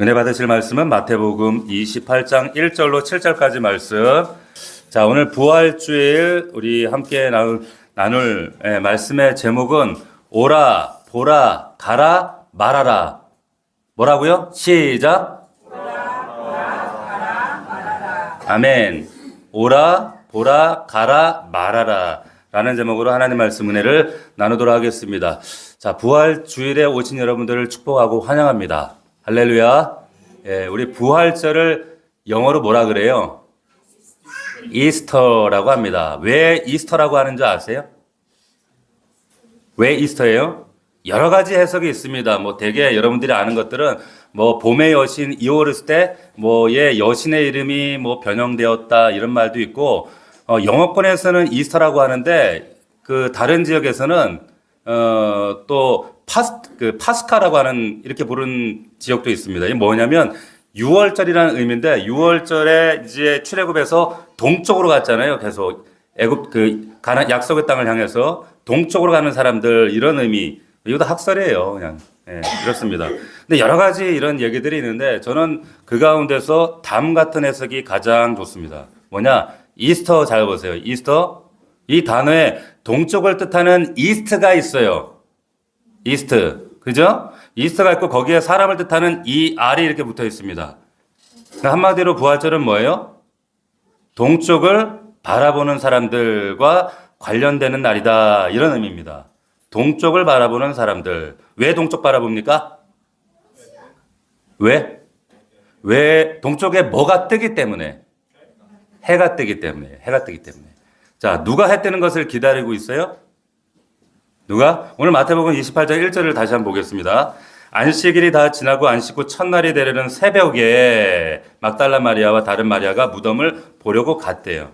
은혜 받으실 말씀은 마태복음 28장 1절로 7절까지 말씀. 자, 오늘 부활주일 우리 함께 나눌 말씀의 제목은 오라, 보라, 가라, 말하라. 뭐라고요? 시작. 오라, 보라, 가라, 말하라. 아멘. 오라, 보라, 가라, 말하라. 라는 제목으로 하나님 말씀 은혜를 나누도록 하겠습니다. 자, 부활주일에 오신 여러분들을 축복하고 환영합니다. 할렐루야. 예, 우리 부활절을 영어로 뭐라 그래요? 이스터라고 합니다. 왜 이스터라고 하는 줄 아세요? 왜 이스터예요? 여러 가지 해석이 있습니다. 대개 여러분들이 아는 것들은 봄의 여신 이오르스 때 얘 여신의 이름이 변형되었다 이런 말도 있고, 영어권에서는 이스터라고 하는데 그 다른 지역에서는 또 파스카라고 하는 이렇게 부르는 지역도 있습니다. 이게 뭐냐면 6월절이라는 의미인데 6월절에 이제 출애굽에서 동쪽으로 갔잖아요. 계속 애굽 가나안 약속의 땅을 향해서 동쪽으로 가는 사람들 이런 의미. 이것도 학설이에요. 그냥. 예, 그렇습니다. 근데 여러 가지 이런 얘기들이 있는데 저는 그 가운데서 다음 같은 해석이 가장 좋습니다. 뭐냐? 이스터 잘 보세요. 이스터. 이 단어에 동쪽을 뜻하는 이스트가 있어요. 이스트. 그죠? 이스트가 있고 거기에 사람을 뜻하는 ER이 이렇게 붙어 있습니다. 그러니까 한마디로 부활절은 뭐예요? 동쪽을 바라보는 사람들과 관련되는 날이다. 이런 의미입니다. 동쪽을 바라보는 사람들. 왜 동쪽 바라봅니까? 왜? 왜 동쪽에 뭐가 뜨기 때문에? 해가 뜨기 때문에. 해가 뜨기 때문에. 자, 누가 해 뜨는 것을 기다리고 있어요? 누가? 오늘 마태복음 28장 1절을 다시 한번 보겠습니다. 안식일이 다 지나고 안식 후 첫날이 되려는 새벽에 막달라 마리아와 다른 마리아가 무덤을 보려고 갔대요.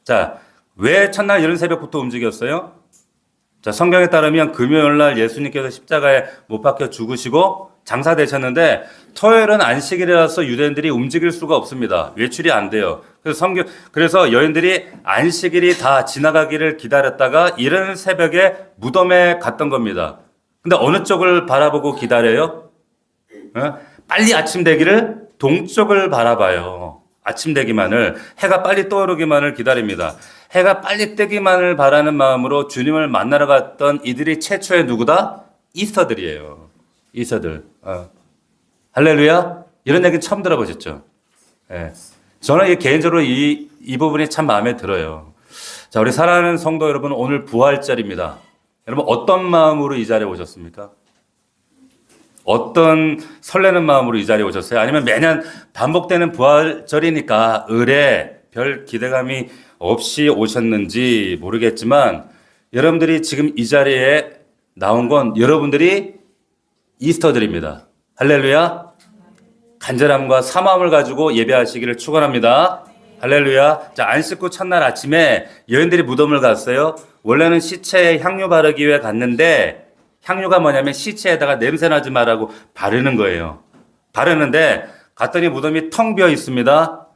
자, 왜 첫날 이른 새벽부터 움직였어요? 자, 성경에 따르면 금요일날 예수님께서 십자가에 못 박혀 죽으시고 장사되셨는데 토요일은 안식일이라서 유대인들이 움직일 수가 없습니다. 외출이 안 돼요. 그래서 여인들이 안식일이 다 지나가기를 기다렸다가 이른 새벽에 무덤에 갔던 겁니다. 근데 어느 쪽을 바라보고 기다려요? 빨리 아침 되기를 동쪽을 바라봐요. 아침 되기만을, 해가 빨리 떠오르기만을 기다립니다. 해가 빨리 뜨기만을 바라는 마음으로 주님을 만나러 갔던 이들이 최초의 누구다? 이스터들이에요. 이스터들. 할렐루야. 이런 얘기 처음 들어보셨죠? 예. 저는 개인적으로 이 부분이 참 마음에 들어요. 자, 우리 사랑하는 성도 여러분, 오늘 부활절입니다. 여러분, 어떤 마음으로 이 자리에 오셨습니까? 어떤 설레는 마음으로 이 자리에 오셨어요? 아니면 매년 반복되는 부활절이니까 을에 별 기대감이 없이 오셨는지 모르겠지만 여러분들이 지금 이 자리에 나온 건 여러분들이 이스터들입니다. 할렐루야. 간절함과 사모함을 가지고 예배하시기를 축원합니다. 할렐루야. 자, 안식 후 첫날 아침에 여인들이 무덤을 갔어요. 원래는 시체에 향유 바르기 위해 갔는데 향유가 뭐냐면 시체에다가 냄새 나지 말라고 바르는 거예요. 바르는데 갔더니 무덤이 텅 비어 있습니다.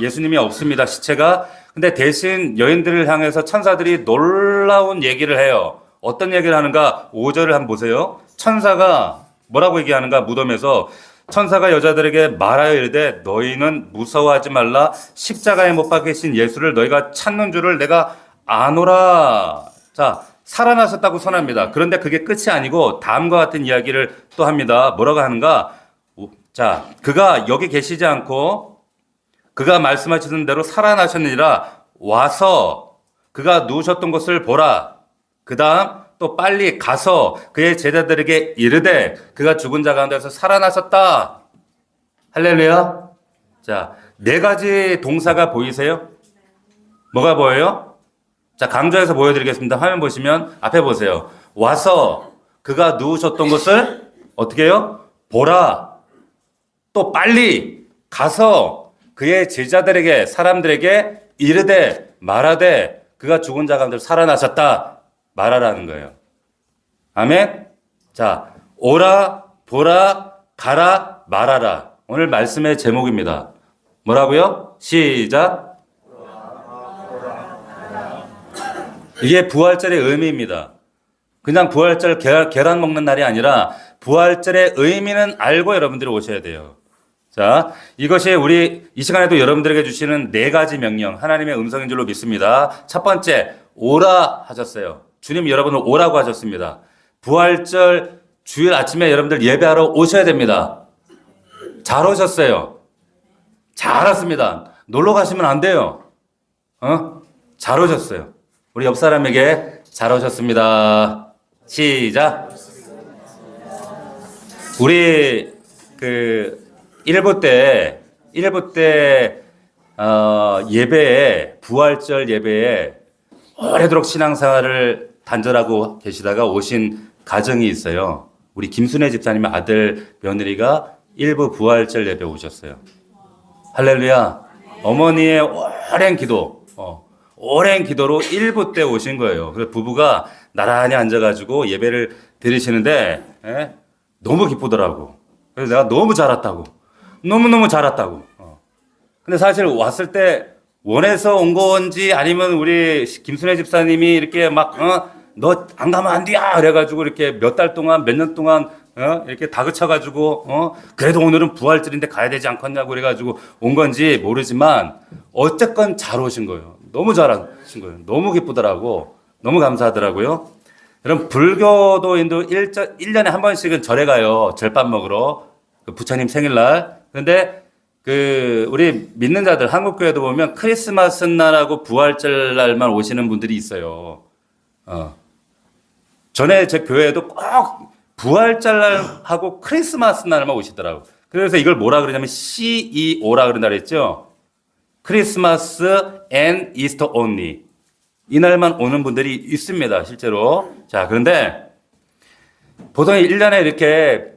예수님이 없습니다. 시체가. 근데 대신 여인들을 향해서 천사들이 놀라운 얘기를 해요. 어떤 얘기를 하는가? 5절을 한번 보세요. 천사가 뭐라고 얘기하는가? 무덤에서 천사가 여자들에게 말하여 이르되 너희는 무서워하지 말라. 십자가에 못 박히신 예수를 너희가 찾는 줄을 내가 아노라. 자, 살아나셨다고 선합니다. 그런데 그게 끝이 아니고 다음과 같은 이야기를 또 합니다. 뭐라고 하는가? 자, 그가 여기 계시지 않고 그가 말씀하시는 대로 살아나셨느니라. 와서 그가 누우셨던 곳을 보라. 그 다음 또 빨리 가서 그의 제자들에게 이르되 그가 죽은 자 가운데서 살아나셨다. 할렐루야. 자, 4가지 동사가 보이세요? 뭐가 보여요? 자, 강조해서 보여드리겠습니다. 화면 보시면 앞에 보세요. 와서 그가 누우셨던 것을 어떻게 해요? 보라. 또 빨리 가서 그의 제자들에게 사람들에게 이르되 말하되 그가 죽은 자 가운데서 살아나셨다. 말하라는 거예요. 아멘. 자, 오라, 보라, 가라, 말하라. 오늘 말씀의 제목입니다. 뭐라고요? 시작. 이게 부활절의 의미입니다. 그냥 부활절 계란 먹는 날이 아니라 부활절의 의미는 알고 여러분들이 오셔야 돼요. 자, 이것이 우리 이 시간에도 여러분들에게 주시는 네 가지 명령, 하나님의 음성인 줄로 믿습니다. 첫 번째, 오라 하셨어요. 주님 여러분을 오라고 하셨습니다. 부활절 주일 아침에 여러분들 예배하러 오셔야 됩니다. 잘 오셨어요. 잘 왔습니다. 놀러 가시면 안 돼요. 잘 오셨어요. 우리 옆 사람에게 잘 오셨습니다. 시작. 우리 일부 때 예배에 부활절 예배에 오래도록 신앙생활을 단절하고 계시다가 오신 가정이 있어요. 우리 김순애 집사님의 아들 며느리가 일부 부활절 예배 오셨어요. 할렐루야. 어머니의 오랜 기도로 일부 때 오신 거예요. 그래서 부부가 나란히 앉아가지고 예배를 드리시는데 너무 기쁘더라고. 그래서 내가 너무 잘 왔다고. 너무너무 잘 왔다고. 근데 사실 왔을 때 원해서 온 건지 아니면 우리 김순애 집사님이 이렇게 너 안 가면 안 돼야 그래가지고 이렇게 몇 달 동안 몇 년 동안 이렇게 다그쳐가지고 그래도 오늘은 부활절인데 가야 되지 않겠냐고 그래가지고 온 건지 모르지만 어쨌건 잘 오신 거예요. 너무 잘 오신 거예요. 너무 기쁘더라고. 너무 감사하더라고요. 여러분 불교도인도 1년에 한 번씩은 절에 가요. 절밥 먹으러. 그 부처님 생일날. 근데 우리 믿는 자들 한국교회도 보면 크리스마스 날하고 부활절 날만 오시는 분들이 있어요. 전에 제 교회에도 꼭 부활절 날하고 크리스마스 날만 오시더라고. 그래서 이걸 뭐라 그러냐면 CEO라 그런다 그랬죠. 크리스마스 and Easter only. 이날만 오는 분들이 있습니다, 실제로. 자, 그런데 보통 1년에 이렇게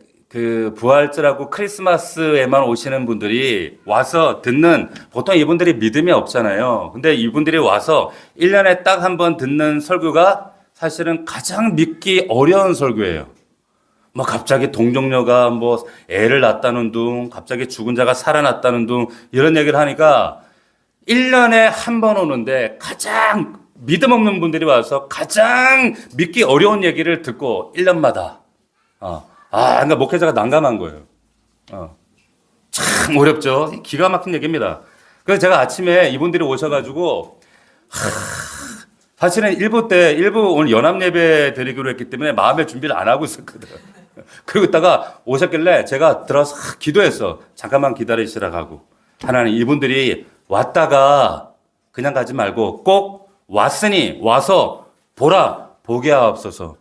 부활절하고 크리스마스에만 오시는 분들이 와서 듣는, 보통 이분들이 믿음이 없잖아요. 근데 이분들이 와서 1년에 딱 한 번 듣는 설교가 사실은 가장 믿기 어려운 설교예요. 갑자기 동정녀가 애를 낳았다는 둥, 갑자기 죽은 자가 살아났다는 둥, 이런 얘기를 하니까 1년에 한 번 오는데 가장 믿음 없는 분들이 와서 가장 믿기 어려운 얘기를 듣고 1년마다. 그러니까 목회자가 난감한 거예요. 참 어렵죠. 기가 막힌 얘기입니다. 그래서 제가 아침에 이분들이 오셔가지고, 사실은 일부 오늘 연합예배 드리기로 했기 때문에 마음의 준비를 안 하고 있었거든. 그러고 있다가 오셨길래 제가 들어서 기도했어. 잠깐만 기다리시라고 하고. 하나님, 이분들이 왔다가 그냥 가지 말고 꼭 왔으니 와서 보게 하옵소서.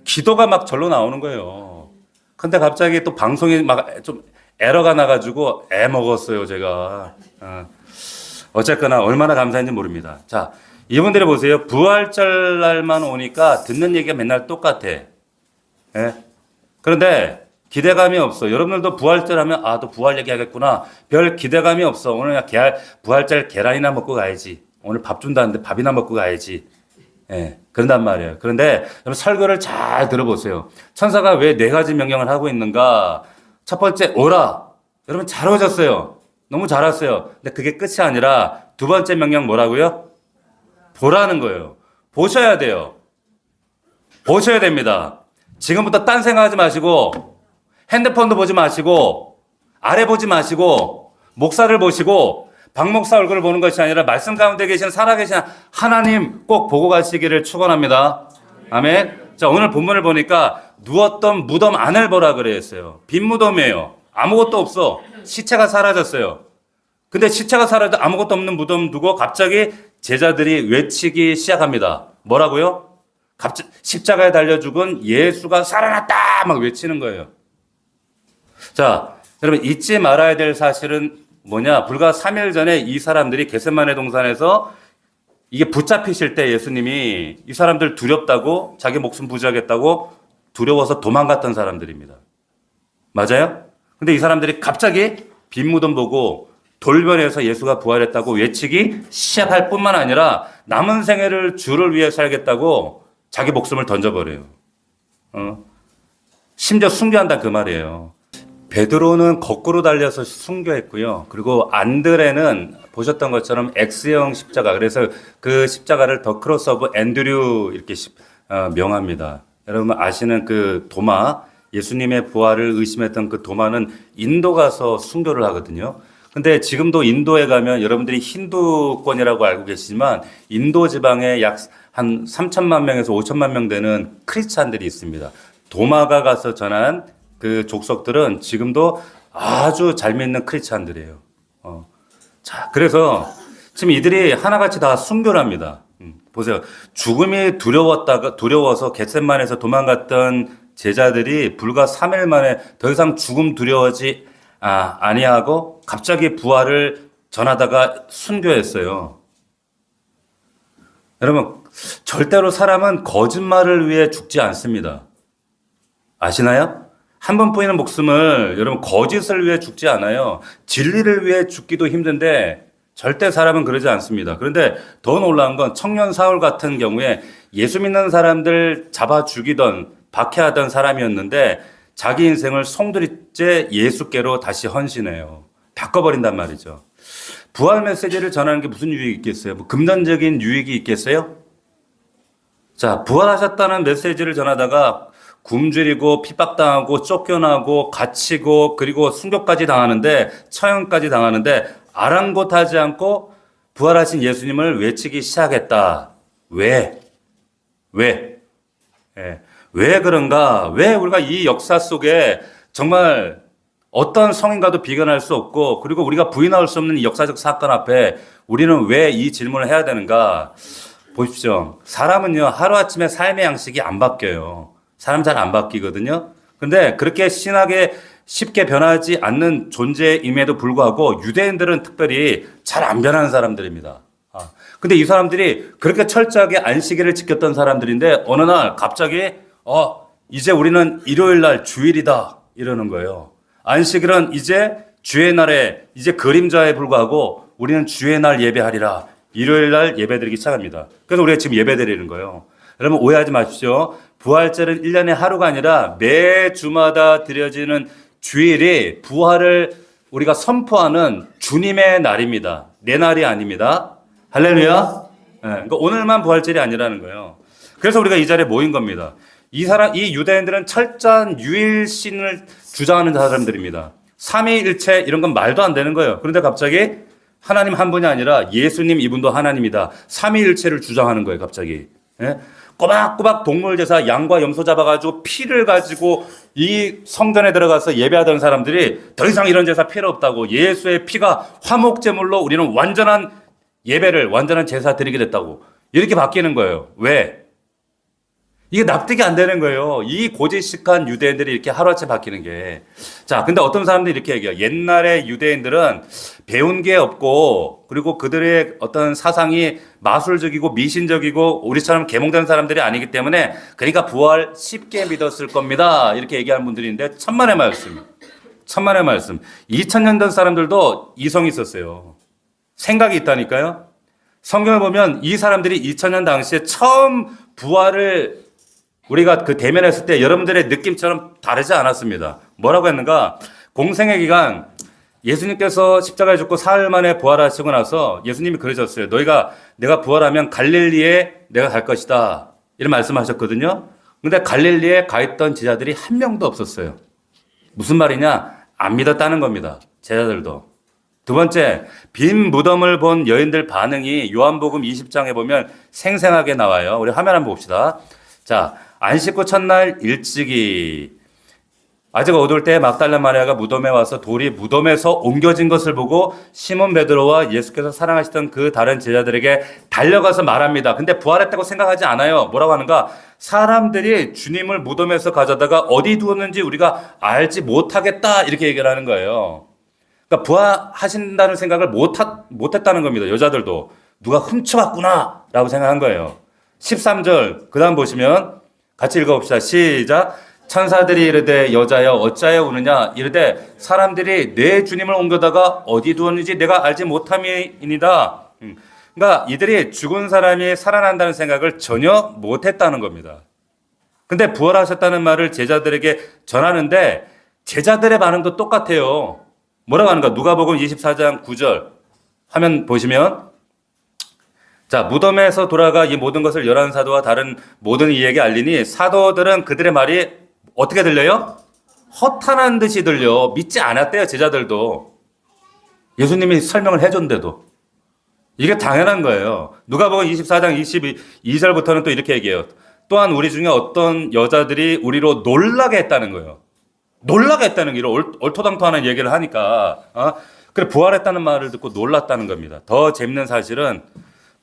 기도가 막 절로 나오는 거예요. 근데 갑자기 또 방송이 좀 에러가 나가지고 먹었어요, 제가. 어쨌거나 얼마나 감사한지 모릅니다. 자, 이분들이 보세요. 부활절 날만 오니까 듣는 얘기가 맨날 똑같아. 그런데 기대감이 없어. 여러분들도 부활절 하면 또 부활 얘기하겠구나. 별 기대감이 없어. 오늘 그냥 부활절 계란이나 먹고 가야지. 오늘 밥 준다는데 밥이나 먹고 가야지. 그런단 말이에요. 그런데 여러분 설교를 잘 들어보세요. 천사가 왜 네 가지 명령을 하고 있는가? 첫 번째, 오라. 여러분 잘 오셨어요. 너무 잘 왔어요. 근데 그게 끝이 아니라 두 번째 명령 뭐라고요? 보라는 거예요. 보셔야 돼요. 보셔야 됩니다. 지금부터 딴 생각하지 마시고 핸드폰도 보지 마시고 아래 보지 마시고 목사를 보시고 박 목사 얼굴을 보는 것이 아니라 말씀 가운데 계신 살아계신 하나님 꼭 보고 가시기를 축원합니다. 아멘. 자, 오늘 본문을 보니까 누웠던 무덤 안을 보라 그랬어요. 빈 무덤이에요. 아무것도 없어. 시체가 사라졌어요. 근데 시체가 사라져 아무것도 없는 무덤 두고 갑자기 제자들이 외치기 시작합니다. 뭐라고요? 십자가에 달려 죽은 예수가 살아났다! 막 외치는 거예요. 자, 여러분 잊지 말아야 될 사실은 뭐냐? 불과 3일 전에 이 사람들이 겟세마네 동산에서 이게 붙잡히실 때 예수님이 이 사람들 두렵다고 자기 목숨 부지하겠다고 두려워서 도망갔던 사람들입니다. 맞아요? 근데 이 사람들이 갑자기 빈 무덤 보고 돌변해서 예수가 부활했다고 외치기 시작할 뿐만 아니라 남은 생애를 주를 위해 살겠다고 자기 목숨을 던져버려요. 심지어 순교한다 그 말이에요. 베드로는 거꾸로 달려서 순교했고요. 그리고 안드레는 보셨던 것처럼 X형 십자가, 그래서 그 십자가를 더 크로스 오브 앤드류 이렇게 명합니다. 여러분 아시는 그 도마, 예수님의 부활을 의심했던 그 도마는 인도 가서 순교를 하거든요. 근데 지금도 인도에 가면 여러분들이 힌두권이라고 알고 계시지만 인도 지방에 약 한 3천만 명에서 5천만 명 되는 크리스찬들이 있습니다. 도마가 가서 전한 그 족속들은 지금도 아주 잘 믿는 크리스찬들이에요. 자, 그래서 지금 이들이 하나같이 다 순교를 합니다. 보세요. 죽음이 두려워서 겟셋만에서 도망갔던 제자들이 불과 3일 만에 더 이상 죽음 두려워하지 아니하고 갑자기 부활을 전하다가 순교했어요. 여러분, 절대로 사람은 거짓말을 위해 죽지 않습니다. 아시나요? 한 번뿐이는 목숨을 여러분 거짓을 위해 죽지 않아요. 진리를 위해 죽기도 힘든데 절대 사람은 그러지 않습니다. 그런데 더 놀라운 건 청년 사울 같은 경우에 예수 믿는 사람들 잡아 죽이던 박해하던 사람이었는데 자기 인생을 송두리째 예수께로 다시 헌신해요. 바꿔버린단 말이죠. 부활 메시지를 전하는 게 무슨 유익이 있겠어요? 뭐 금전적인 유익이 있겠어요? 자, 부활하셨다는 메시지를 전하다가 굶주리고 핍박당하고 쫓겨나고 갇히고 그리고 순교까지 당하는데 처형까지 당하는데 아랑곳하지 않고 부활하신 예수님을 외치기 시작했다. 왜? 왜 그런가? 왜 우리가 이 역사 속에 정말 어떤 성인과도 비견할 수 없고 그리고 우리가 부인할 수 없는 이 역사적 사건 앞에 우리는 왜 이 질문을 해야 되는가? 보십시오. 사람은요, 하루아침에 삶의 양식이 안 바뀌어요. 사람 잘 안 바뀌거든요. 근데 그렇게 신학에 쉽게 변하지 않는 존재임에도 불구하고 유대인들은 특별히 잘 안 변하는 사람들입니다. 근데 이 사람들이 그렇게 철저하게 안식일을 지켰던 사람들인데 어느 날 갑자기 이제 우리는 일요일 날 주일이다 이러는 거예요. 안식일은 이제 주의 날에 이제 그림자에 불과하고 우리는 주의 날 예배하리라. 일요일 날 예배드리기 시작합니다. 그래서 우리가 지금 예배드리는 거예요. 여러분 오해하지 마십시오. 부활절은 1년에 하루가 아니라 매 주마다 드려지는 주일이 부활을 우리가 선포하는 주님의 날입니다. 내 날이 아닙니다. 할렐루야. 그러니까 오늘만 부활절이 아니라는 거예요. 그래서 우리가 이 자리에 모인 겁니다. 이 유대인들은 철저한 유일신을 주장하는 사람들입니다. 삼위일체 이런 건 말도 안 되는 거예요. 그런데 갑자기 하나님 한 분이 아니라 예수님 이분도 하나님이다. 삼위일체를 주장하는 거예요. 갑자기. 꼬박꼬박 동물 제사 양과 염소 잡아가지고 피를 가지고 이 성전에 들어가서 예배하던 사람들이 더 이상 이런 제사 필요 없다고 예수의 피가 화목제물로 우리는 완전한 예배를 완전한 제사 드리게 됐다고 이렇게 바뀌는 거예요. 왜? 이게 납득이 안 되는 거예요. 이 고지식한 유대인들이 이렇게 하루아침에 바뀌는 게. 자, 근데 어떤 사람들이 이렇게 얘기해요. 옛날에 유대인들은 배운 게 없고 그리고 그들의 어떤 사상이 마술적이고 미신적이고 우리처럼 계몽된 사람들이 아니기 때문에 그러니까 부활 쉽게 믿었을 겁니다. 이렇게 얘기하는 분들이 있는데 천만의 말씀. 2000년 전 사람들도 이성이 있었어요. 생각이 있다니까요. 성경을 보면 이 사람들이 2000년 당시에 처음 부활을 우리가 그 대면했을 때 여러분들의 느낌처럼 다르지 않았습니다. 뭐라고 했는가? 공생의 기간 예수님께서 십자가에 죽고 사흘 만에 부활하시고 나서 예수님이 그러셨어요. 내가 부활하면 갈릴리에 내가 갈 것이다. 이런 말씀하셨거든요. 근데 갈릴리에 가 있던 제자들이 한 명도 없었어요. 무슨 말이냐? 안 믿었다는 겁니다. 제자들도. 두 번째, 빈 무덤을 본 여인들 반응이 요한복음 20장에 보면 생생하게 나와요. 우리 화면 한번 봅시다. 자, 안식구 첫날 일찍이 아직 어두울 때 막달라 마리아가 무덤에 와서 돌이 무덤에서 옮겨진 것을 보고 시몬 베드로와 예수께서 사랑하시던 그 다른 제자들에게 달려가서 말합니다. 근데 부활했다고 생각하지 않아요. 뭐라고 하는가? 사람들이 주님을 무덤에서 가져다가 어디 두었는지 우리가 알지 못하겠다 이렇게 얘기를 하는 거예요. 그러니까 부활하신다는 생각을 못했다는 겁니다. 여자들도 누가 훔쳐갔구나 라고 생각한 거예요. 13절 그 다음 보시면 같이 읽어봅시다. 시작. 천사들이 이르되 여자여 어찌하여 우느냐 이르되 사람들이 내 주님을 옮겨다가 어디 두었는지 내가 알지 못함이니이다. 그러니까 이들이 죽은 사람이 살아난다는 생각을 전혀 못했다는 겁니다. 근데 부활하셨다는 말을 제자들에게 전하는데 제자들의 반응도 똑같아요. 뭐라고 하는가? 누가복음 24장 9절 화면 보시면 자, 무덤에서 돌아가 이 모든 것을 열한 사도와 다른 모든 이에게 알리니 사도들은 그들의 말이 어떻게 들려요? 허탄한 듯이 들려 믿지 않았대요. 제자들도. 예수님이 설명을 해줬는데도. 이게 당연한 거예요. 누가복음 24장 22절부터는 또 이렇게 얘기해요. 또한 우리 중에 어떤 여자들이 우리로 놀라게 했다는 거예요. 놀라게 했다는 게 얼토당토하는 얘기를 하니까 그래 부활했다는 말을 듣고 놀랐다는 겁니다. 더 재밌는 사실은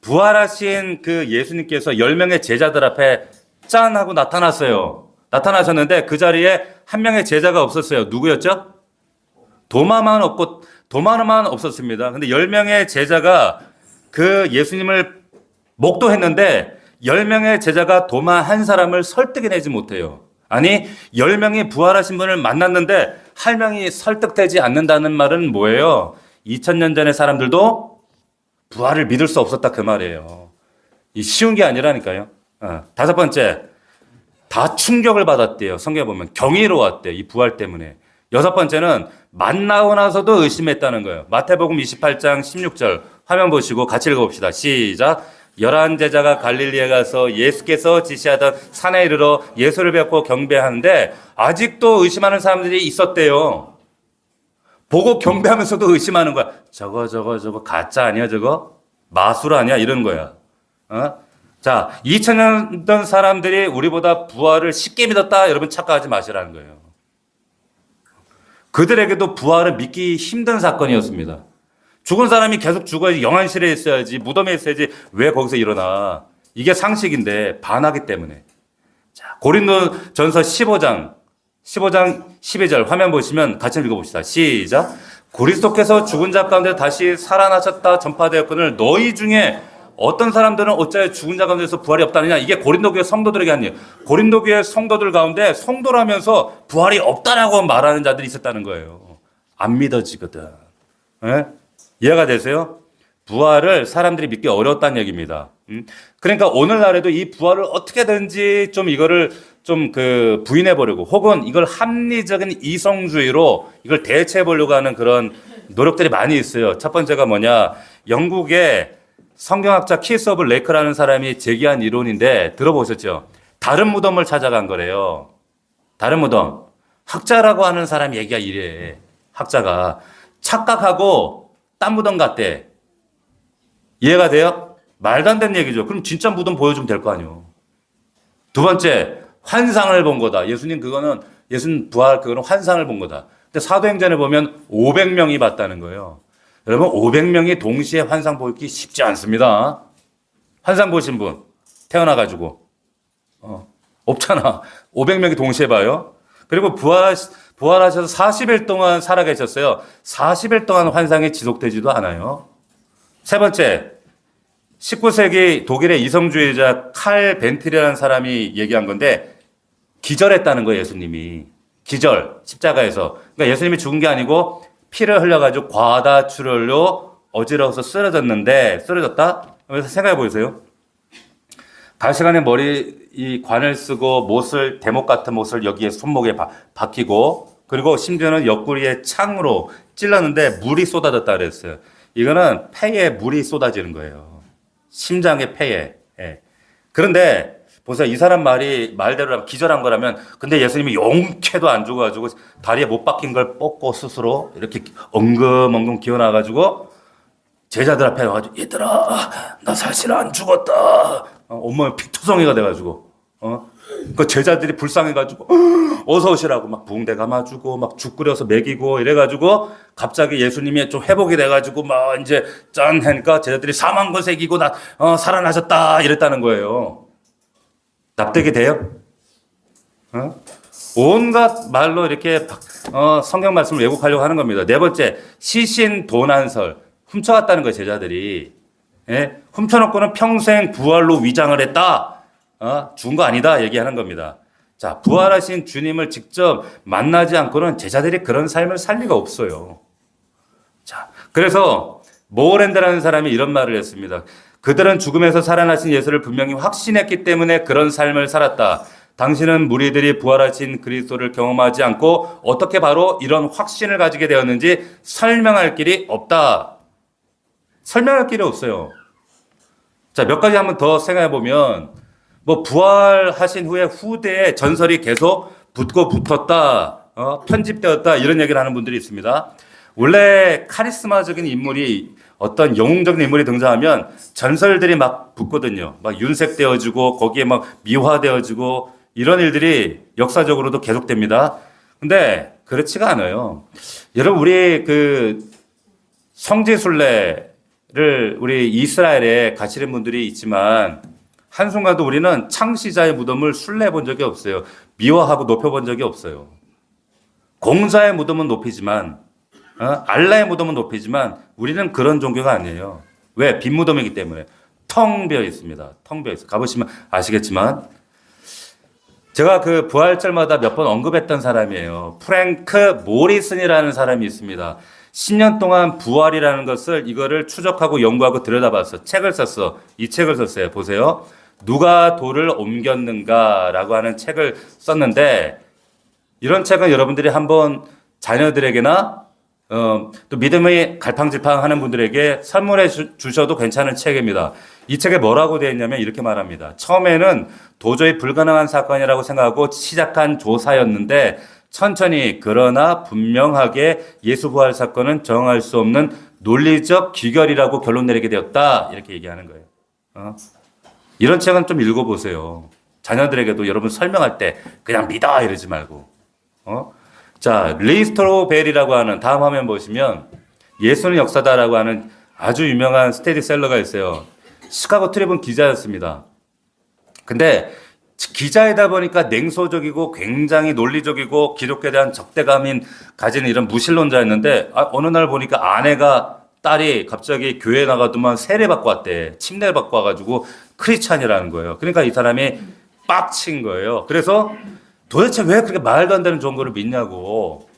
부활하신 그 예수님께서 10명의 제자들 앞에 짠 하고 나타났어요. 나타나셨는데 그 자리에 한 명의 제자가 없었어요. 누구였죠? 도마만 없었습니다. 근데 10명의 제자가 그 예수님을 목도했는데 10명의 제자가 도마 한 사람을 설득해내지 못해요. 아니 10명이 부활하신 분을 만났는데 한 명이 설득되지 않는다는 말은 뭐예요? 2000년 전의 사람들도 부활을 믿을 수 없었다 그 말이에요. 이 쉬운 게 아니라니까요. 다섯 번째, 다 충격을 받았대요. 성경에 보면 경이로웠대요. 이 부활 때문에. 여섯 번째는 만나고 나서도 의심했다는 거예요. 마태복음 28장 16절 화면 보시고 같이 읽어봅시다. 시작. 11제자가 갈릴리에 가서 예수께서 지시하던 산에 이르러 예수를 뵙고 경배하는데 아직도 의심하는 사람들이 있었대요. 보고 경배하면서도 의심하는 거야. 저거 가짜 아니야 저거? 마술 아니야? 이런 거야. 자, 2000년 전 사람들이 우리보다 부활을 쉽게 믿었다. 여러분 착각하지 마시라는 거예요. 그들에게도 부활을 믿기 힘든 사건이었습니다. 죽은 사람이 계속 죽어야지, 영안실에 있어야지, 무덤에 있어야지, 왜 거기서 일어나? 이게 상식인데 반하기 때문에. 자, 고린도전서 15장 12절 화면 보시면 같이 읽어봅시다. 시작. 그리스도께서 죽은 자 가운데 다시 살아나셨다 전파되었거늘 너희 중에 어떤 사람들은 어찌하여 죽은 자 가운데서 부활이 없다느냐. 이게 고린도 교회 성도들에게 한 얘기. 고린도 교회 성도들 가운데 성도라면서 부활이 없다라고 말하는 자들이 있었다는 거예요. 안 믿어지거든. 예? 이해가 되세요? 부활을 사람들이 믿기 어려웠다는 얘기입니다. 그러니까 오늘날에도 이 부활을 어떻게든지 좀 이거를 좀 부인해 보려고 혹은 이걸 합리적인 이성주의로 이걸 대체해 보려고 하는 그런 노력들이 많이 있어요. 첫 번째가 뭐냐? 영국의 성경학자 키스 오브 레이크라는 사람이 제기한 이론인데 들어보셨죠? 다른 무덤을 찾아간 거래요. 다른 무덤. 학자라고 하는 사람 얘기가 이래. 학자가 착각하고 딴 무덤 갔대. 이해가 돼요? 말도 안 되는 얘기죠. 그럼 진짜 무덤 보여주면 될 거 아니에요. 두 번째, 환상을 본 거다. 예수님 부활 그거는 환상을 본 거다. 근데 사도행전에 보면 500명이 봤다는 거예요. 여러분 500명이 동시에 환상 보기 쉽지 않습니다. 환상 보신 분 태어나가지고 없잖아. 500명이 동시에 봐요. 그리고 부활하셔서 40일 동안 살아계셨어요. 40일 동안 환상이 지속되지도 않아요. 세 번째, 19세기 독일의 이성주의자 칼 벤틀이라는 사람이 얘기한 건데 기절했다는 거예요. 예수님이. 기절, 십자가에서. 그러니까 예수님이 죽은 게 아니고 피를 흘려가지고 과다출혈로 어지러워서 쓰러졌다? 그래서 생각해 보세요. 가시관에 이 관을 쓰고 대목 같은 못을 여기에 손목에 박히고 그리고 심지어는 옆구리에 창으로 찔렀는데 물이 쏟아졌다 그랬어요. 이거는 폐에 물이 쏟아지는 거예요. 심장의 폐에. 예. 그런데 보세요. 이 사람 말대로 기절한 거라면 근데 예수님이 용케도 안 죽어가지고 다리에 못 박힌 걸 뽑고 스스로 이렇게 엉금엉금 기어나가지고 제자들 앞에 와가지고 얘들아 나 사실 안 죽었다. 온몸에 피투성이가 돼가지고 그 제자들이 불쌍해가지고 어서 오시라고 막 붕대 감아주고 막 죽 끓여서 먹이고 이래가지고 갑자기 예수님이 좀 회복이 돼가지고 막 이제 짠 하니까 제자들이 사망고 새기고 살아나셨다 이랬다는 거예요. 납득이 돼요? 온갖 말로 이렇게 성경 말씀을 왜곡하려고 하는 겁니다. 네 번째, 시신 도난설. 훔쳐갔다는 거예요, 제자들이. 예? 훔쳐놓고는 평생 부활로 위장을 했다. 죽은 거 아니다. 얘기하는 겁니다. 자, 부활하신 주님을 직접 만나지 않고는 제자들이 그런 삶을 살 리가 없어요. 자, 그래서 모어랜드라는 사람이 이런 말을 했습니다. 그들은 죽음에서 살아나신 예수를 분명히 확신했기 때문에 그런 삶을 살았다. 당신은 무리들이 부활하신 그리스도를 경험하지 않고 어떻게 바로 이런 확신을 가지게 되었는지 설명할 길이 없다. 설명할 길이 없어요. 자, 몇 가지 한번 더 생각해 보면 부활하신 후에 후대에 전설이 계속 붙고 붙었다. 편집되었다 이런 얘기를 하는 분들이 있습니다. 원래 카리스마적인 인물이 어떤 영웅적인 인물이 등장하면 전설들이 막 붙거든요. 막 윤색되어지고 거기에 막 미화되어지고 이런 일들이 역사적으로도 계속됩니다. 근데 그렇지가 않아요. 여러분 우리 그 성지순례를 우리 이스라엘에 가시는 분들이 있지만 한순간도 우리는 창시자의 무덤을 순례해 본 적이 없어요. 미화하고 높여본 적이 없어요. 공자의 무덤은 높이지만 알라의 무덤은 높이지만 우리는 그런 종교가 아니에요. 왜? 빈 무덤이기 때문에 텅 비어 있습니다. 텅 비어 있어요. 가보시면 아시겠지만 제가 그 부활절마다 몇 번 언급했던 사람이에요. 프랭크 모리슨이라는 사람이 있습니다. 10년 동안 부활이라는 것을 이거를 추적하고 연구하고 들여다봤어. 책을 썼어. 이 책을 썼어요. 보세요. 누가 돌을 옮겼는가라고 하는 책을 썼는데 이런 책은 여러분들이 한번 자녀들에게나 또 믿음의 갈팡질팡하는 분들에게 선물해 주셔도 괜찮은 책입니다. 이 책에 뭐라고 되어 있냐면 이렇게 말합니다. 처음에는 도저히 불가능한 사건이라고 생각하고 시작한 조사였는데 천천히 그러나 분명하게 예수 부활 사건은 정할 수 없는 논리적 귀결이라고 결론 내리게 되었다. 이렇게 얘기하는 거예요. 이런 책은 좀 읽어보세요. 자녀들에게도 여러분 설명할 때 그냥 믿어 이러지 말고. 자, 리스토로 벨이라고 하는 다음 화면 보시면 예수는 역사다라고 하는 아주 유명한 스테디셀러가 있어요. 시카고 트리뷴 기자였습니다. 근데 기자이다 보니까 냉소적이고 굉장히 논리적이고 기독교에 대한 적대감인 가지는 이런 무신론자였는데 어느 날 보니까 아내가 딸이 갑자기 교회에 나가더만 세례 받고 왔대. 침례를 받고 와가지고 크리스찬이라는 거예요. 그러니까 이 사람이 빡친 거예요. 그래서 도대체 왜 그렇게 말도 안 되는 종교를 믿냐고.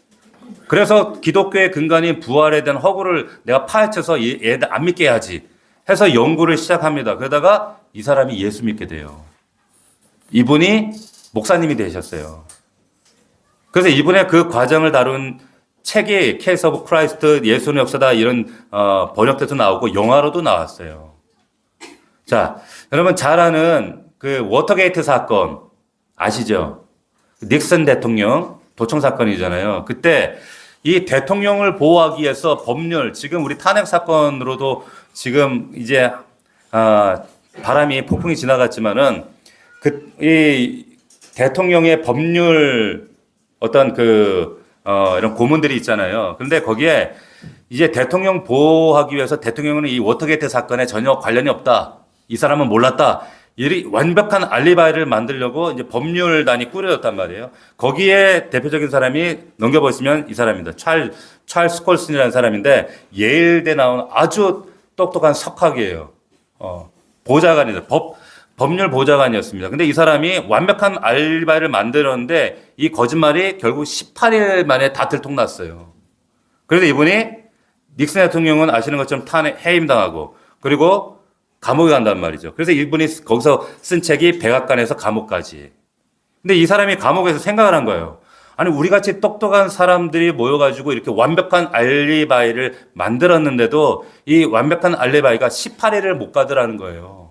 그래서 기독교의 근간인 부활에 대한 허구를 내가 파헤쳐서 얘들 안 믿게 해야지 해서 연구를 시작합니다. 그러다가 이 사람이 예수 믿게 돼요. 이분이 목사님이 되셨어요. 그래서 이분의 그 과정을 다룬 책이 케이스 오브 크라이스트 예수는 역사다 이런 번역돼서 나오고 영화로도 나왔어요. 자, 여러분 잘 아는 그 워터게이트 사건 아시죠? 닉슨 대통령 도청 사건이잖아요. 그때 이 대통령을 보호하기 위해서 법률 지금 우리 탄핵 사건으로도 지금 이제 바람이 폭풍이 지나갔지만은 이 대통령의 법률 어떤 이런 고문들이 있잖아요. 그런데 거기에 이제 대통령 보호하기 위해서 대통령은 이 워터게이트 사건에 전혀 관련이 없다. 이 사람은 몰랐다. 이 완벽한 알리바이를 만들려고 이제 법률단이 꾸려졌단 말이에요. 거기에 대표적인 사람이 넘겨보시면 이 사람입니다. 찰스 콜슨이라는 사람인데 예일대 나온 아주 똑똑한 석학이에요. 보좌관이다. 법률 보좌관이었습니다. 근데 이 사람이 완벽한 알리바이를 만들었는데 이 거짓말이 결국 18일 만에 다 들통났어요. 그래서 이분이 닉슨 대통령은 아시는 것처럼 해임당하고 그리고 감옥에 간단 말이죠. 그래서 이분이 거기서 쓴 책이 백악관에서 감옥까지. 근데 이 사람이 감옥에서 생각을 한 거예요. 아니 우리같이 똑똑한 사람들이 모여가지고 이렇게 완벽한 알리바이를 만들었는데도 이 완벽한 알리바이가 18일을 못 가더라는 거예요.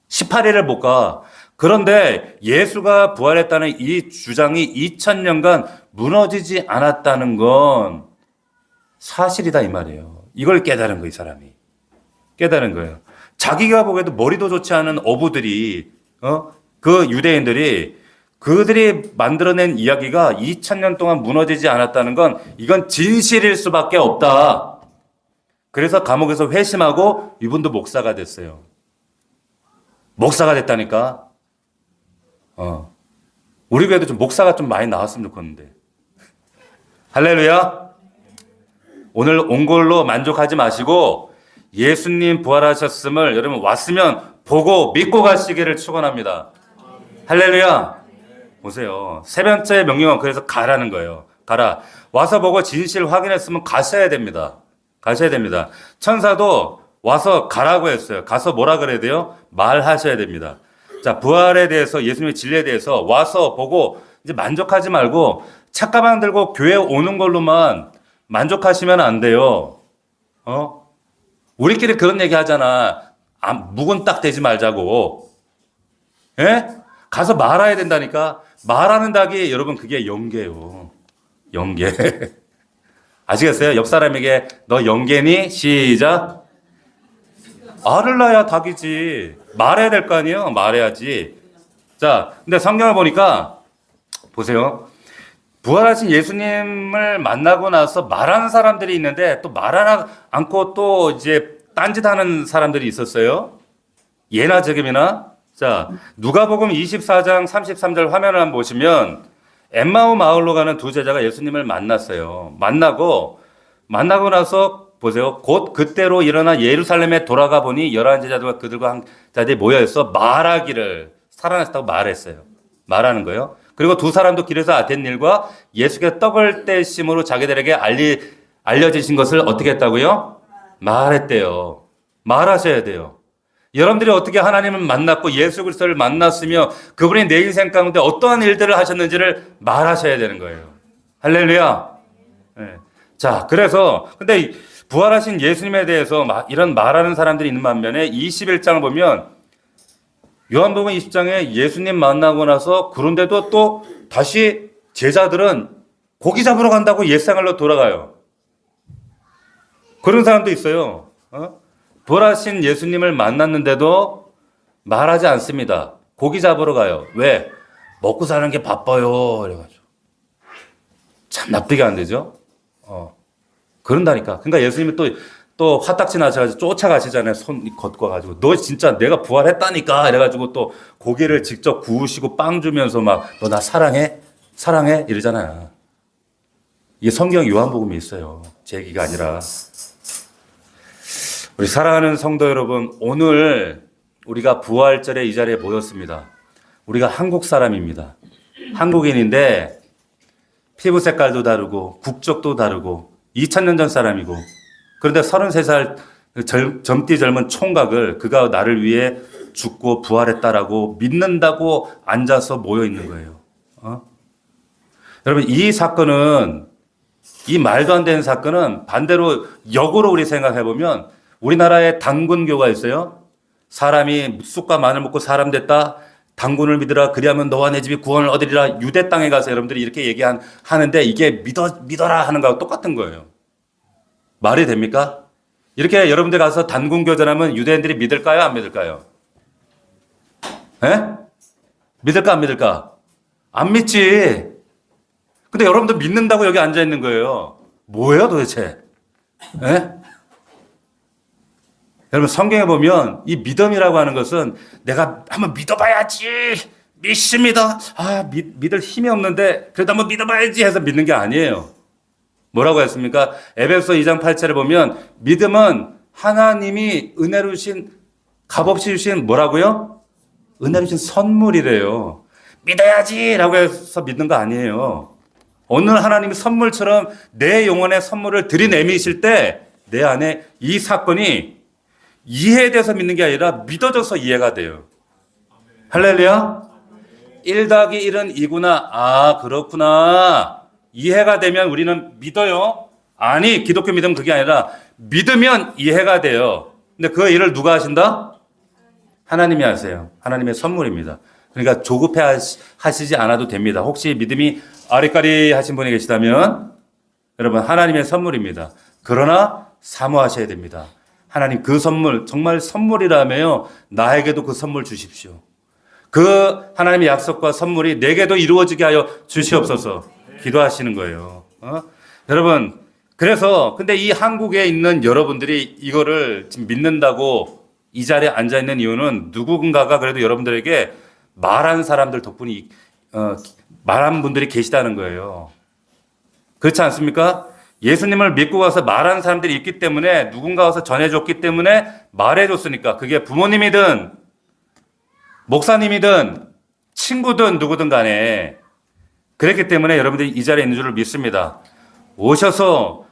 18일을 못 가. 그런데 예수가 부활했다는 이 주장이 2000년간 무너지지 않았다는 건 사실이다 이 말이에요. 이걸 깨달은 거예요, 이 사람이. 깨달은 거예요. 자기가 보기에도 머리도 좋지 않은 어부들이 그 유대인들이 그들이 만들어낸 이야기가 2000년 동안 무너지지 않았다는 건 이건 진실일 수밖에 없다. 그래서 감옥에서 회심하고 이분도 목사가 됐어요. 목사가 됐다니까. 우리 교회도 좀 목사가 좀 많이 나왔으면 좋겠는데. 할렐루야. 오늘 온 걸로 만족하지 마시고 예수님 부활하셨음을 여러분 왔으면 보고 믿고 가시기를 축원합니다. 할렐루야. 보세요. 세 번째 명령은 그래서 가라는 거예요. 가라. 와서 보고 진실 확인했으면 가셔야 됩니다. 가셔야 됩니다. 천사도 와서 가라고 했어요. 가서 뭐라 그래야 돼요? 말하셔야 됩니다. 자, 부활에 대해서 예수님의 진리에 대해서 와서 보고 이제 만족하지 말고 책가방 들고 교회 오는 걸로만 만족하시면 안 돼요. 우리끼리 그런 얘기 하잖아. 묵은 딱 대지 말자고. 예? 가서 말해야 된다니까. 말하는 닭이 여러분 그게 영계예요. 영계. 아시겠어요? 옆 사람에게 너 영계니? 시작. 알을 낳아야 닭이지. 말해야 될 거 아니에요? 말해야지. 자, 근데 성경을 보니까 보세요. 부활하신 예수님을 만나고 나서 말하는 사람들이 있는데 또 말하지 않고 또 이제 딴짓하는 사람들이 있었어요. 예나 지금이나. 자, 누가복음 24장 33절 화면을 한번 보시면 엠마오 마을로 가는 두 제자가 예수님을 만났어요. 만나고 나서 보세요. 곧 그때로 일어나 예루살렘에 돌아가 보니 11 제자들과 그들과 한 자들이 모여 있어 말하기를 살아났다고 말했어요. 말하는 거예요. 그리고 두 사람도 길에서 된 일과 예수께 떡을 떼심으로 자기들에게 알려지신 것을 어떻게 했다고요? 말했대요. 말하셔야 돼요. 여러분들이 어떻게 하나님을 만났고 예수 그리스도를 만났으며 그분이 내 인생 가운데 어떠한 일들을 하셨는지를 말하셔야 되는 거예요. 할렐루야. 네. 자, 그래서 근데 부활하신 예수님에 대해서 이런 말하는 사람들이 있는 반면에 21장을 보면 요한복음 20장에 예수님 만나고 나서 그런데도 또 다시 제자들은 고기 잡으러 간다고 옛생활로 돌아가요. 그런 사람도 있어요. 부활하신 예수님을 만났는데도 말하지 않습니다. 고기 잡으러 가요. 왜? 먹고 사는 게 바빠요. 그래가지고 참 납득이 안 되죠. 그런다니까. 그러니까 예수님이 또 화딱지 나셔가지고 쫓아가시잖아요. 손 걷고가지고 너 진짜 내가 부활했다니까 이래가지고 또 고기를 직접 구우시고 빵 주면서 막 너 나 사랑해? 사랑해? 이러잖아요. 이게 성경 요한복음에 있어요. 제 얘기가 아니라. 우리 사랑하는 성도 여러분, 오늘 우리가 부활절에 이 자리에 모였습니다. 우리가 한국 사람입니다. 한국인인데 피부 색깔도 다르고 국적도 다르고 2000년 전 사람이고 그런데 33살 젊디 젊은 총각을 그가 나를 위해 죽고 부활했다라고 믿는다고 앉아서 모여 있는 거예요. 여러분 이 사건은 이 말도 안 되는 사건은 반대로 역으로 우리 생각해 보면 우리나라에 단군교가 있어요. 사람이 쑥과 마늘 먹고 사람 됐다. 단군을 믿으라. 그리하면 너와 내 집이 구원을 얻으리라. 유대 땅에 가서 여러분들이 이렇게 얘기하는데 이게 믿어라 하는 거하고 똑같은 거예요. 말이 됩니까? 이렇게 여러분들 가서 단군교 전하면 유대인들이 믿을까요? 안 믿을까요? 에? 믿을까 안 믿을까? 안 믿지. 근데 여러분들 믿는다고 여기 앉아 있는 거예요. 뭐예요 도대체? 에? 여러분 성경에 보면 이 믿음이라고 하는 것은 내가 한번 믿어봐야지 믿습니다. 믿을 힘이 없는데 그래도 한번 믿어봐야지 해서 믿는 게 아니에요. 뭐라고 했습니까? 에베소 2장 8절에 보면 믿음은 하나님이 은혜로 주신 값없이 주신 뭐라고요? 은혜로 주신 선물이래요. 믿어야지라고 해서 믿는 거 아니에요. 오늘 하나님이 선물처럼 내 영혼의 선물을 들이내미실 때 내 안에 이 사건이 이해돼서 믿는 게 아니라 믿어져서 이해가 돼요. 할렐루야. 1 더하기 1은 2구나. 그렇구나. 이해가 되면 우리는 믿어요. 아니 기독교 믿음은 그게 아니라 믿으면 이해가 돼요. 근데 그 일을 누가 하신다? 하나님이 하세요. 하나님의 선물입니다. 그러니까 조급해 하시지 않아도 됩니다. 혹시 믿음이 아리까리 하신 분이 계시다면 여러분 하나님의 선물입니다. 그러나 사모하셔야 됩니다. 하나님 그 선물 정말 선물이라며요. 나에게도 그 선물 주십시오. 그 하나님의 약속과 선물이 내게도 이루어지게 하여 주시옵소서 기도하시는 거예요. 여러분 그래서 근데 이 한국에 있는 여러분들이 이거를 지금 믿는다고 이 자리에 앉아 있는 이유는 누군가가 그래도 여러분들에게 말한 사람들 덕분에 말한 분들이 계시다는 거예요. 그렇지 않습니까? 예수님을 믿고 가서 말하는 사람들이 있기 때문에 누군가 와서 전해줬기 때문에 말해줬으니까 그게 부모님이든 목사님이든 친구든 누구든 간에 그랬기 때문에 여러분들이 이 자리에 있는 줄을 믿습니다. 오셔서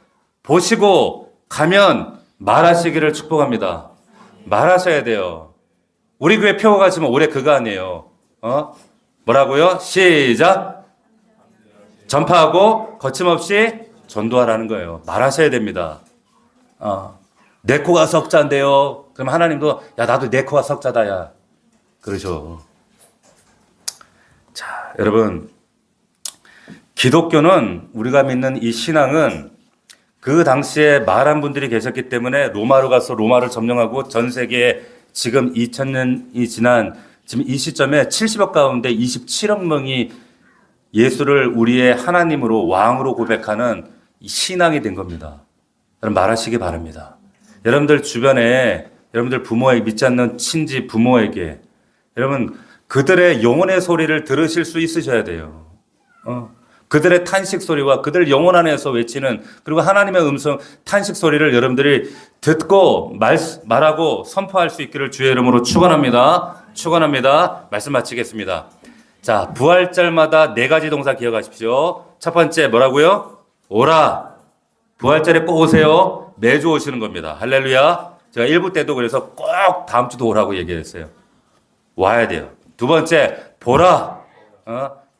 보시고 가면 말하시기를 축복합니다. 말하셔야 돼요. 우리 교회 표가 지금 올해 그거 아니에요. 뭐라고요? 시작. 전파하고 거침없이 전도하라는 거예요. 말하셔야 됩니다. 내 코가 석자인데요. 그럼 하나님도 야 나도 내 코가 석자다 야. 그러죠. 자 여러분 기독교는 우리가 믿는 이 신앙은 그 당시에 말한 분들이 계셨기 때문에 로마로 가서 로마를 점령하고 전 세계에 지금 2000년이 지난 지금 이 시점에 70억 가운데 27억 명이 예수를 우리의 하나님으로 왕으로 고백하는 이 신앙이 된 겁니다. 여러분 말하시기 바랍니다. 여러분들 주변에 여러분들 부모에게 믿지 않는 친지 부모에게 여러분 그들의 영혼의 소리를 들으실 수 있으셔야 돼요. 그들의 탄식 소리와 그들 영혼 안에서 외치는 그리고 하나님의 음성 탄식 소리를 여러분들이 듣고 말하고 선포할 수 있기를 주의 이름으로 축원합니다. 축원합니다. 말씀 마치겠습니다. 자, 부활절마다 4가지 동사 기억하십시오. 첫 번째 뭐라고요? 오라. 부활절에 꼭 오세요. 매주 오시는 겁니다. 할렐루야. 제가 1부 때도 그래서 꼭 다음 주도 오라고 얘기했어요. 와야 돼요. 두 번째 보라.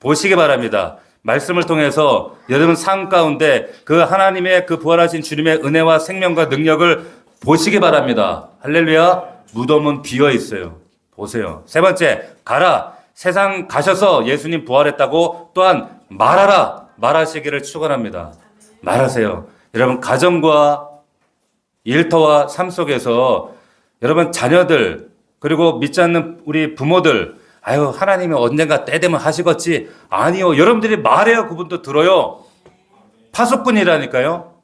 보시기 바랍니다. 말씀을 통해서 여러분 삶 가운데 그 하나님의 그 부활하신 주님의 은혜와 생명과 능력을 보시기 바랍니다. 할렐루야. 무덤은 비어 있어요. 보세요. 세 번째 가라. 세상 가셔서 예수님 부활했다고 또한 말하라. 말하시기를 축원합니다. 말하세요. 여러분 가정과 일터와 삶 속에서 여러분 자녀들 그리고 믿지 않는 우리 부모들 아유 하나님이 언젠가 때 되면 하시겠지. 아니요. 여러분들이 말해요. 그분도 들어요. 파수꾼이라니까요.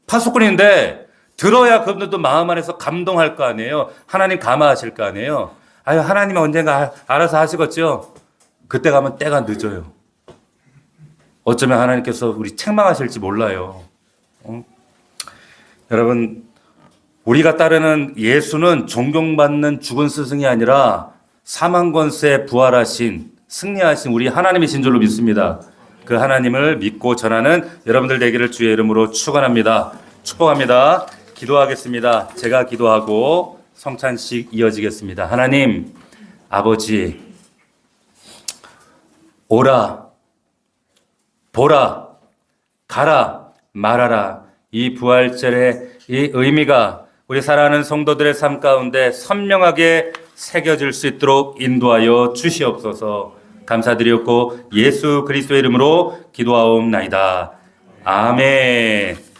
파수꾼인데 들어야 그분들도 마음 안에서 감동할 거 아니에요. 하나님 감화하실 거 아니에요. 아유 하나님이 언젠가 알아서 하시겠죠. 그때 가면 때가 늦어요. 어쩌면 하나님께서 우리 책망하실지 몰라요. 여러분 우리가 따르는 예수는 존경받는 죽은 스승이 아니라 사망 권세에 부활하신 승리하신 우리 하나님이신 줄로 믿습니다. 그 하나님을 믿고 전하는 여러분들 되기를 주의 이름으로 축원합니다. 축복합니다. 기도하겠습니다. 제가 기도하고 성찬식 이어지겠습니다. 하나님 아버지 오라 보라 가라 말하라. 이 부활절의 이 의미가 우리 사랑하는 성도들의 삶 가운데 선명하게 새겨질 수 있도록 인도하여 주시옵소서. 감사드렸고 예수 그리스도의 이름으로 기도하옵나이다. 아멘.